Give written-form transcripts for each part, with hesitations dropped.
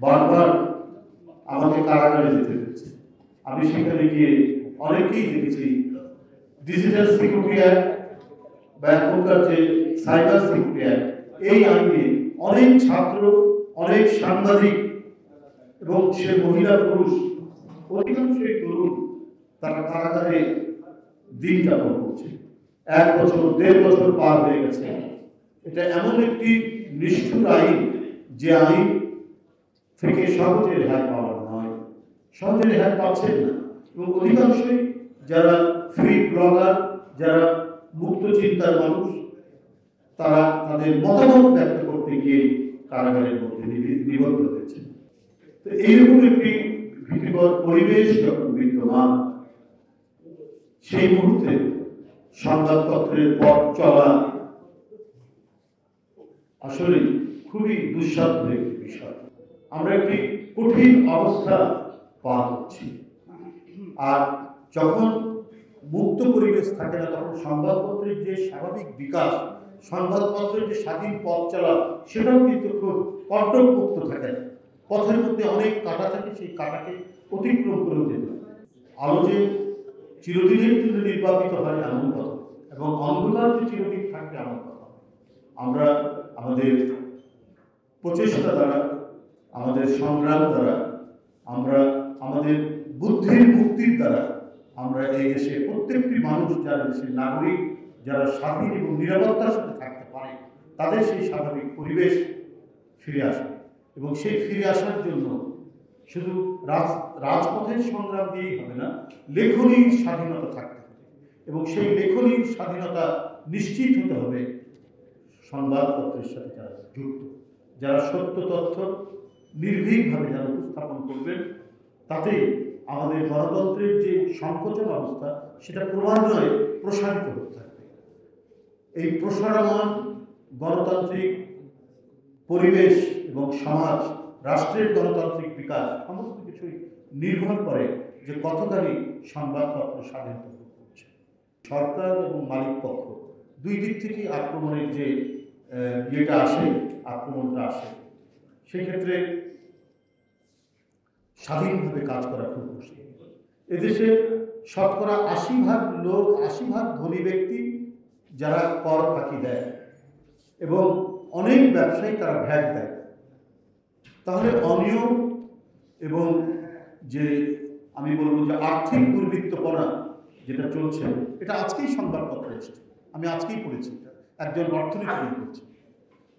বারবার আমাকে কারাগারে যেতে হচ্ছে। আমি সেখানে গিয়ে অনেকেই দেখেছি ডিজিটাল সিকিউরিটি অ্যাক্ট বা এখনকার যে সাইবার সিকিউরিটি অ্যাক্ট, এই আইনে অনেক ছাত্র, অনেক সাংবাদিক এবং সে মহিলা পুরুষ অধিকাংশই তরুণ তারা কারাগারে দিন যাপন করছে। 1 বছর 1.5 বছর পার হয়ে গেছে। এটা এমন একটি নিষ্ঠুর আইন যে আইন থেকে সহজে রেহাই পাওয়ার নয়, সহজে রেহাই পাচ্ছেন না। এবং অধিকাংশই যারা ফ্রি ব্লগার, যারা মুক্ত চিন্তার মানুষ, তারা তাদের মতামত ব্যক্ত করতে গিয়ে কারাগারের মধ্যে নিবদ্ধ হয়েছে। তো এইরকম একটি ভীতিকর পরিবেশ যখন বিদ্যমান, সেই মুহূর্তে সংবাদপত্রের পথ চলা আসলে খুবই দুঃসাধ্য একটি বিষয়। আমরা একটি কঠিন অবস্থা পার হচ্ছি। আর যখন মুক্ত পরিবেশ থাকে না, তখন সংবাদপত্রের যে স্বাভাবিক বিকাশ, সংবাদপত্রের যে স্বাধীন পথ চলা, সেটাও কিন্তু খুব কণ্টকমুক্ত থাকে না। পথের মধ্যে অনেক কাঁটা থাকে, সেই কাঁটাকে অতিক্রম করেও যেতে হয়। আলো যে চিরদিনের জন্য নির্বাপিত হয় এমন কথা, এবং অন্ধকার যে চিরদিন থাকবে এমন কথা। আমরা আমাদের প্রচেষ্টা দ্বারা, আমাদের সংগ্রাম দ্বারা, আমরা আমাদের বুদ্ধির মুক্তির দ্বারা আমরা এই দেশে প্রত্যেকটি মানুষ, যারা দেশের নাগরিক, যারা স্বাধীন এবং নিরাপত্তার সাথে থাকতে পারে, তাদের সেই স্বাভাবিক পরিবেশ ফিরে আসবে। এবং সেই ফিরে আসার জন্য শুধু রাজপথের সংগ্রাম দিয়েই হবে না, লেখনীর স্বাধীনতা থাকতে হবে। এবং সেই লেখনীর স্বাধীনতা নিশ্চিত হতে হবে সংবাদপত্রের সাথে যারা যুক্ত, যারা সত্য তথ্য নির্ভীকভাবে যারা উপস্থাপন করবেন, তাতে আমাদের গণতন্ত্রের যে সংকোচন অবস্থা, সেটা ক্রমান্বয়ে প্রসারিত হতে থাকবে। এই প্রসারমান গণতান্ত্রিক পরিবেশ এবং সমাজ, রাষ্ট্রের গণতান্ত্রিক বিকাশ সমস্ত কিছুই নির্ভর করে যে কতখানি সংবাদপত্র স্বাধীনতা ভোগ করছে। সরকার এবং মালিক পক্ষ দুই দিক থেকেই আক্রমণের যে আক্রমণটা আসে, সেক্ষেত্রে স্বাধীনভাবে কাজ করা খুব মুশকিল। এদেশে শতকরা 80% লোক, 80% ধনী ব্যক্তি যারা কর ফাঁকি দেয়, এবং অনেক ব্যবসায়ী তারা ভ্যাট দেয়। তাহলে অনিয়ম এবং যে আমি বলবো যে আর্থিক দুর্বৃত্তপনা যেটা চলছে, এটা আজকেই সংবাদপত্রে এসেছে, আমি আজকেই পড়েছি। এটা একজন অর্থনীতিবিদ বলছে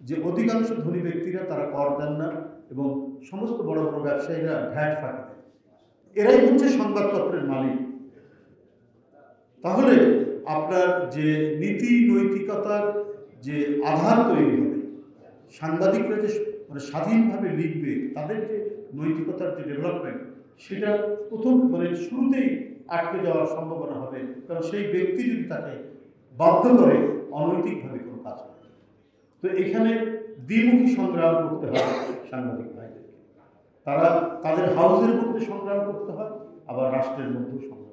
যে অধিকাংশ ধনী ব্যক্তিরা তারা কর দেন না, এবং সমস্ত বড় বড় ব্যবসায়ীরা ভ্যাট ফাঁকি দেয়। এরাই হচ্ছে সংবাদপত্রের মালিক। তাহলে আপনার যে নীতি নৈতিকতার যে আধার তৈরি হবে, সাংবাদিকরা যে স্বাধীনভাবে লিখবে, তাদের যে নৈতিকতার যে ডেভেলপমেন্ট, সেটা প্রথম শুরুতেই আটকে যাওয়ার সম্ভাবনা হবে। কারণ সেই ব্যক্তি যদি তাকে বাধ্য করে অনৈতিকভাবে কোনো কাজ করে, তো এখানে দ্বিমুখী সংগ্রাম করতে হয় সাংবাদিক ভাইদেরকে। তারা তাদের হাউসের মধ্যে সংগ্রাম করতে হয়, আবার রাষ্ট্রের মধ্যেও সংগ্রাম।